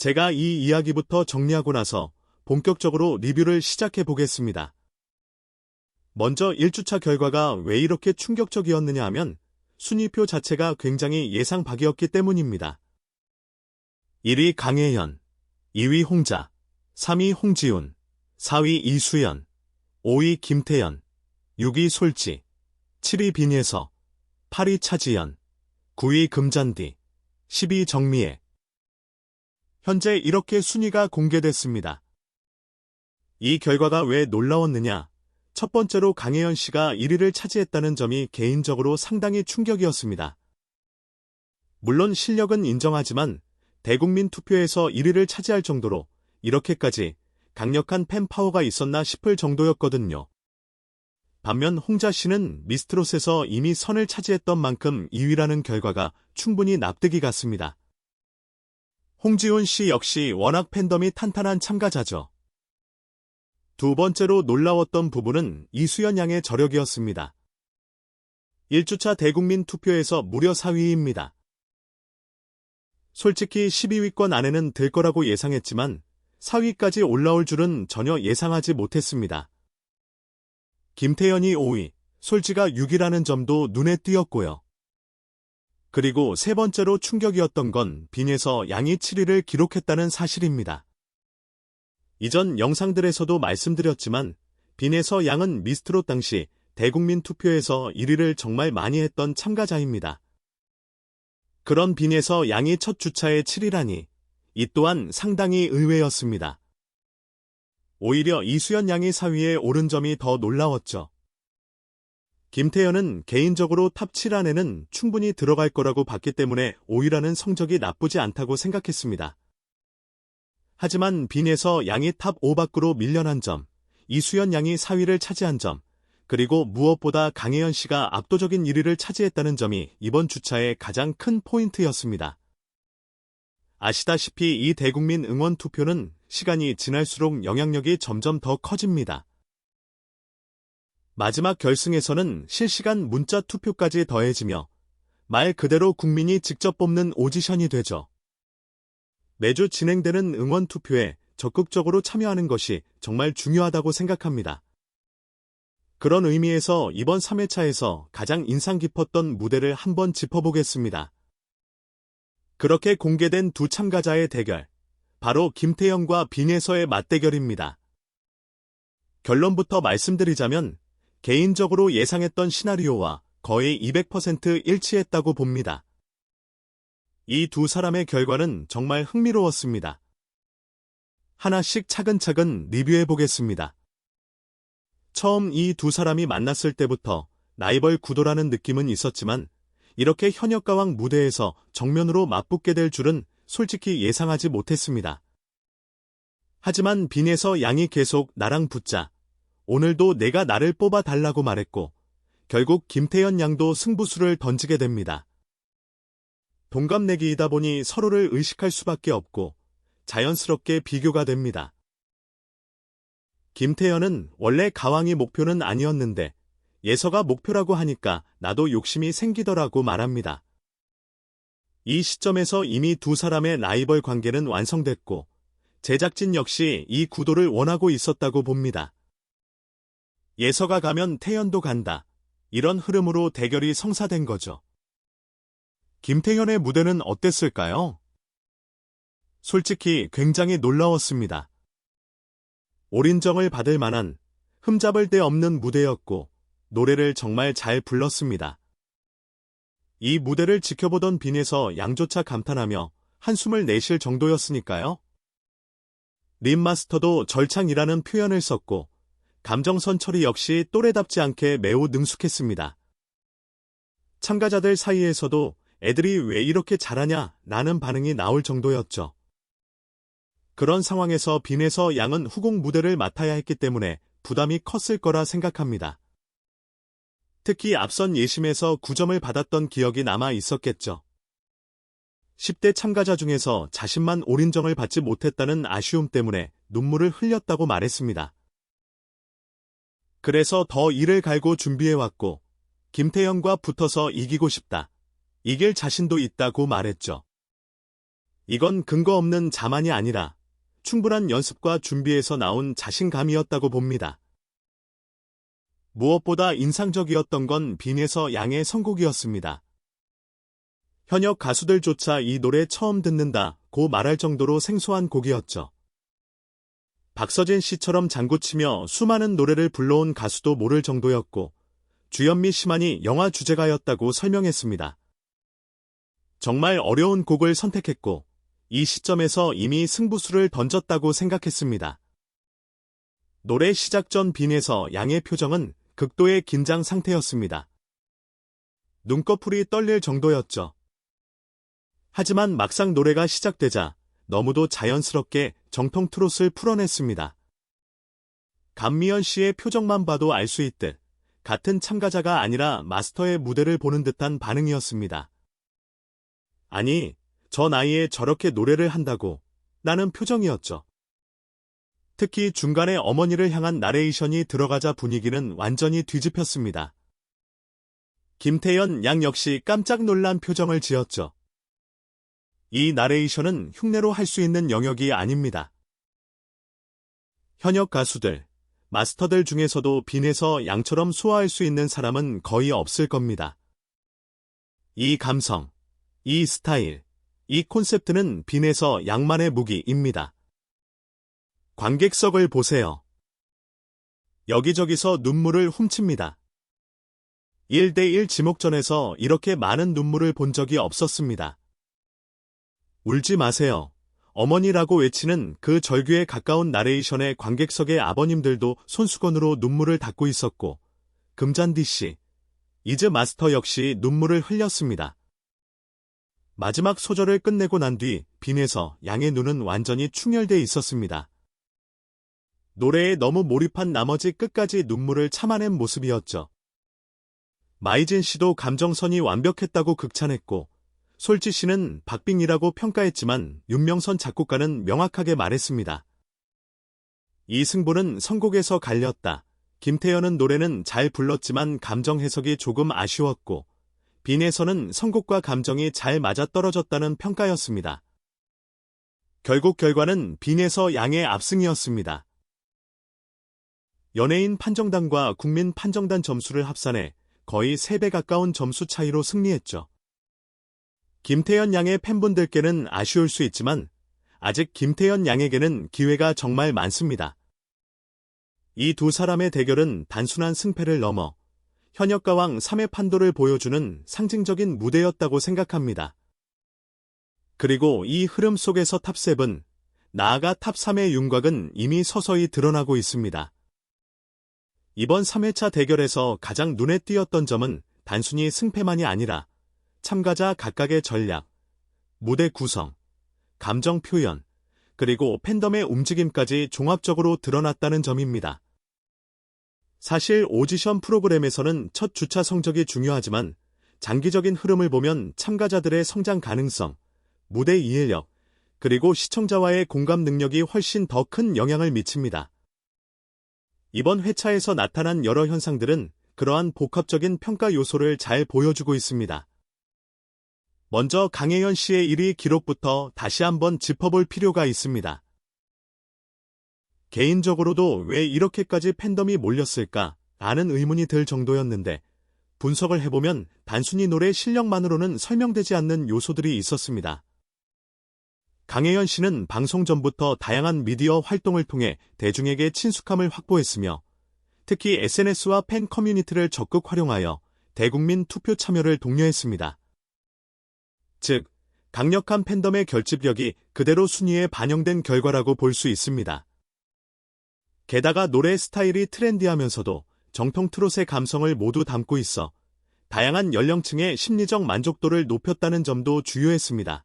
제가 이 이야기부터 정리하고 나서 본격적으로 리뷰를 시작해 보겠습니다. 먼저 1주차 결과가 왜 이렇게 충격적이었느냐 하면 순위표 자체가 굉장히 예상 밖이었기 때문입니다. 1위 강혜연, 2위 홍자, 3위 홍지훈, 4위 이수연, 5위 김태연, 6위 솔지, 7위 빈예서, 8위 차지연, 9위 금잔디, 10위 정미애. 현재 이렇게 순위가 공개됐습니다. 이 결과가 왜 놀라웠느냐? 첫 번째로 강혜연 씨가 1위를 차지했다는 점이 개인적으로 상당히 충격이었습니다. 물론 실력은 인정하지만 대국민 투표에서 1위를 차지할 정도로 이렇게까지 강력한 팬 파워가 있었나 싶을 정도였거든요. 반면 홍자 씨는 미스트롯에서 이미 선을 차지했던 만큼 2위라는 결과가 충분히 납득이 갔습니다. 홍지훈 씨 역시 워낙 팬덤이 탄탄한 참가자죠. 두 번째로 놀라웠던 부분은 이수연 양의 저력이었습니다. 1주차 대국민 투표에서 무려 4위입니다. 솔직히 12위권 안에는 들 거라고 예상했지만 4위까지 올라올 줄은 전혀 예상하지 못했습니다. 김태연이 5위, 솔지가 6위라는 점도 눈에 띄었고요. 그리고 세 번째로 충격이었던 건 빈에서 양이 7위를 기록했다는 사실입니다. 이전 영상들에서도 말씀드렸지만 빈에서 양은 미스트롯 당시 대국민 투표에서 1위를 정말 많이 했던 참가자입니다. 그런 빈에서 양이 첫 주차에 7위라니 이 또한 상당히 의외였습니다. 오히려 이수연 양이 4위에 오른 점이 더 놀라웠죠. 김태연은 개인적으로 탑 7 안에는 충분히 들어갈 거라고 봤기 때문에 5위라는 성적이 나쁘지 않다고 생각했습니다. 하지만 빈에서 양이 탑 5 밖으로 밀려난 점, 이수연 양이 4위를 차지한 점, 그리고 무엇보다 강혜연 씨가 압도적인 1위를 차지했다는 점이 이번 주차의 가장 큰 포인트였습니다. 아시다시피 이 대국민 응원 투표는 시간이 지날수록 영향력이 점점 더 커집니다. 마지막 결승에서는 실시간 문자 투표까지 더해지며 말 그대로 국민이 직접 뽑는 오디션이 되죠. 매주 진행되는 응원 투표에 적극적으로 참여하는 것이 정말 중요하다고 생각합니다. 그런 의미에서 이번 3회차에서 가장 인상 깊었던 무대를 한번 짚어보겠습니다. 그렇게 공개된 두 참가자의 대결, 바로 김태연과 빈에서의 맞대결입니다. 결론부터 말씀드리자면 개인적으로 예상했던 시나리오와 거의 200% 일치했다고 봅니다. 이 두 사람의 결과는 정말 흥미로웠습니다. 하나씩 차근차근 리뷰해보겠습니다. 처음 이 두 사람이 만났을 때부터 라이벌 구도라는 느낌은 있었지만 이렇게 현역가왕 무대에서 정면으로 맞붙게 될 줄은 솔직히 예상하지 못했습니다. 하지만 빈에서 양이 계속 나랑 붙자, 오늘도 내가 나를 뽑아달라고 말했고 결국 김태연 양도 승부수를 던지게 됩니다. 동갑내기이다 보니 서로를 의식할 수밖에 없고 자연스럽게 비교가 됩니다. 김태연은 원래 가왕이 목표는 아니었는데 예서가 목표라고 하니까 나도 욕심이 생기더라고 말합니다. 이 시점에서 이미 두 사람의 라이벌 관계는 완성됐고 제작진 역시 이 구도를 원하고 있었다고 봅니다. 예서가 가면 태연도 간다. 이런 흐름으로 대결이 성사된 거죠. 김태연의 무대는 어땠을까요? 솔직히 굉장히 놀라웠습니다. 올인정을 받을 만한 흠잡을 데 없는 무대였고 노래를 정말 잘 불렀습니다. 이 무대를 지켜보던 빈에서 양조차 감탄하며 한숨을 내쉴 정도였으니까요. 림마스터도 절창이라는 표현을 썼고 감정선 처리 역시 또래답지 않게 매우 능숙했습니다. 참가자들 사이에서도 애들이 왜 이렇게 잘하냐 라는 반응이 나올 정도였죠. 그런 상황에서 빈에서 양은 후공 무대를 맡아야 했기 때문에 부담이 컸을 거라 생각합니다. 특히 앞선 예심에서 9점을 받았던 기억이 남아 있었겠죠. 10대 참가자 중에서 자신만 올인정을 받지 못했다는 아쉬움 때문에 눈물을 흘렸다고 말했습니다. 그래서 더 이를 갈고 준비해왔고 김태연과 붙어서 이기고 싶다. 이길 자신도 있다고 말했죠. 이건 근거 없는 자만이 아니라 충분한 연습과 준비에서 나온 자신감이었다고 봅니다. 무엇보다 인상적이었던 건 빈에서 양의 선곡이었습니다. 현역 가수들조차 이 노래 처음 듣는다고 말할 정도로 생소한 곡이었죠. 박서진 씨처럼 장구치며 수많은 노래를 불러온 가수도 모를 정도였고 주현미 씨만이 영화 주제가였다고 설명했습니다. 정말 어려운 곡을 선택했고 이 시점에서 이미 승부수를 던졌다고 생각했습니다. 노래 시작 전 빈에서 양의 표정은 극도의 긴장 상태였습니다. 눈꺼풀이 떨릴 정도였죠. 하지만 막상 노래가 시작되자 너무도 자연스럽게 정통 트롯을 풀어냈습니다. 감미연 씨의 표정만 봐도 알 수 있듯 같은 참가자가 아니라 마스터의 무대를 보는 듯한 반응이었습니다. 아니, 저 나이에 저렇게 노래를 한다고 나는 표정이었죠. 특히 중간에 어머니를 향한 나레이션이 들어가자 분위기는 완전히 뒤집혔습니다. 김태연 양 역시 깜짝 놀란 표정을 지었죠. 이 나레이션은 흉내로 할 수 있는 영역이 아닙니다. 현역 가수들, 마스터들 중에서도 빈에서 양처럼 소화할 수 있는 사람은 거의 없을 겁니다. 이 감성, 이 스타일, 이 콘셉트는 빈에서 양만의 무기입니다. 관객석을 보세요. 여기저기서 눈물을 훔칩니다. 1대1 지목전에서 이렇게 많은 눈물을 본 적이 없었습니다. 울지 마세요. 어머니라고 외치는 그 절규에 가까운 나레이션에 관객석의 아버님들도 손수건으로 눈물을 닦고 있었고 금잔디 씨, 이즈 마스터 역시 눈물을 흘렸습니다. 마지막 소절을 끝내고 난 뒤 빈에서 양의 눈은 완전히 충혈돼 있었습니다. 노래에 너무 몰입한 나머지 끝까지 눈물을 참아낸 모습이었죠. 마이진 씨도 감정선이 완벽했다고 극찬했고 솔지 씨는 박빙이라고 평가했지만 윤명선 작곡가는 명확하게 말했습니다. 이 승부는 선곡에서 갈렸다. 김태연은 노래는 잘 불렀지만 감정 해석이 조금 아쉬웠고 빈에서는 선곡과 감정이 잘 맞아떨어졌다는 평가였습니다. 결국 결과는 빈에서 양의 압승이었습니다. 연예인 판정단과 국민 판정단 점수를 합산해 거의 3배 가까운 점수 차이로 승리했죠. 김태연 양의 팬분들께는 아쉬울 수 있지만 아직 김태연 양에게는 기회가 정말 많습니다. 이 두 사람의 대결은 단순한 승패를 넘어 현역가왕 3회 판도를 보여주는 상징적인 무대였다고 생각합니다. 그리고 이 흐름 속에서 탑7, 나아가 탑3의 윤곽은 이미 서서히 드러나고 있습니다. 이번 3회차 대결에서 가장 눈에 띄었던 점은 단순히 승패만이 아니라 참가자 각각의 전략, 무대 구성, 감정 표현, 그리고 팬덤의 움직임까지 종합적으로 드러났다는 점입니다. 사실 오디션 프로그램에서는 첫 주차 성적이 중요하지만 장기적인 흐름을 보면 참가자들의 성장 가능성, 무대 이해력, 그리고 시청자와의 공감 능력이 훨씬 더 큰 영향을 미칩니다. 이번 회차에서 나타난 여러 현상들은 그러한 복합적인 평가 요소를 잘 보여주고 있습니다. 먼저 강혜연 씨의 1위 기록부터 다시 한번 짚어볼 필요가 있습니다. 개인적으로도 왜 이렇게까지 팬덤이 몰렸을까 라는 의문이 들 정도였는데 분석을 해보면 단순히 노래 실력만으로는 설명되지 않는 요소들이 있었습니다. 강혜연 씨는 방송 전부터 다양한 미디어 활동을 통해 대중에게 친숙함을 확보했으며 특히 SNS와 팬 커뮤니티를 적극 활용하여 대국민 투표 참여를 독려했습니다. 즉, 강력한 팬덤의 결집력이 그대로 순위에 반영된 결과라고 볼 수 있습니다. 게다가 노래 스타일이 트렌디하면서도 정통 트롯의 감성을 모두 담고 있어 다양한 연령층의 심리적 만족도를 높였다는 점도 주요했습니다.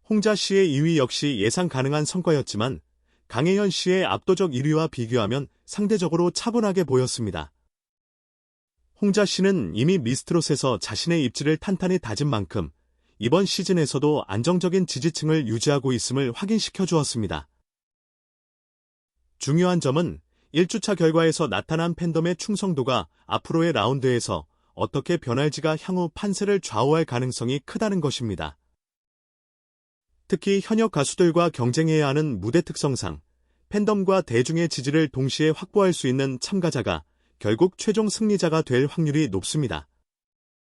홍자 씨의 2위 역시 예상 가능한 성과였지만 강혜연 씨의 압도적 1위와 비교하면 상대적으로 차분하게 보였습니다. 홍자 씨는 이미 미스트롯에서 자신의 입지를 탄탄히 다진 만큼 이번 시즌에서도 안정적인 지지층을 유지하고 있음을 확인시켜 주었습니다. 중요한 점은 1주차 결과에서 나타난 팬덤의 충성도가 앞으로의 라운드에서 어떻게 변할지가 향후 판세를 좌우할 가능성이 크다는 것입니다. 특히 현역 가수들과 경쟁해야 하는 무대 특성상 팬덤과 대중의 지지를 동시에 확보할 수 있는 참가자가 결국 최종 승리자가 될 확률이 높습니다.